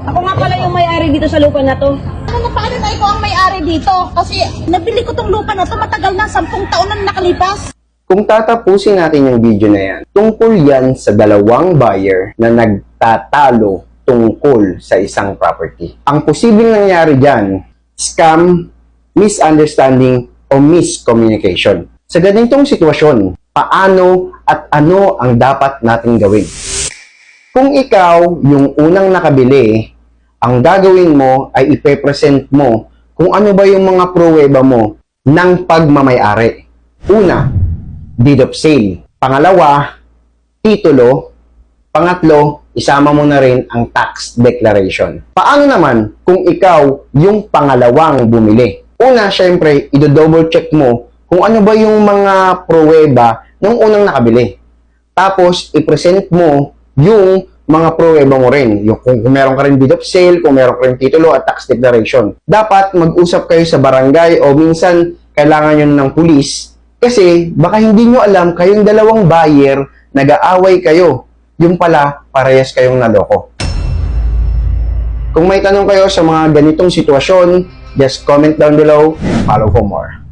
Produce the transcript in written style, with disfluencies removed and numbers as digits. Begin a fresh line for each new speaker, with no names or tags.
Ako nga pala yung may-ari dito sa lupa na to.
Ano paano na ikaw ang may-ari dito? Kasi nabili ko tong lupa na to matagal na, 10 taon na nakalipas.
Kung tatapusin natin yung video na yan, tungkol yan sa dalawang buyer na nagtatalo tungkol sa isang property. Ang posibleng nangyari dyan, scam, misunderstanding, o miscommunication. Sa ganitong sitwasyon, paano at ano ang dapat nating gawin? Kung ikaw yung unang nakabili, ang gagawin mo ay ipepresent mo kung ano ba yung mga pruweba mo ng pagmamayari. Una, deed of sale. Pangalawa, titulo. Pangatlo, isama mo na rin ang tax declaration. Paano naman kung ikaw yung pangalawang bumili? Una, syempre, i-double check mo kung ano ba yung mga pruweba ng unang nakabili. Tapos, i-present mo yung mga pruweba mo rin. Yung kung meron ka rin deed of sale, kung meron ka rin titulo at tax declaration. Dapat mag-usap kayo sa barangay o minsan kailangan nyo ng pulis kasi baka hindi nyo alam kayong dalawang buyer nag-aaway kayo. Yung pala, parehas kayong naloko. Kung may tanong kayo sa mga ganitong sitwasyon, just comment down below. Follow for more.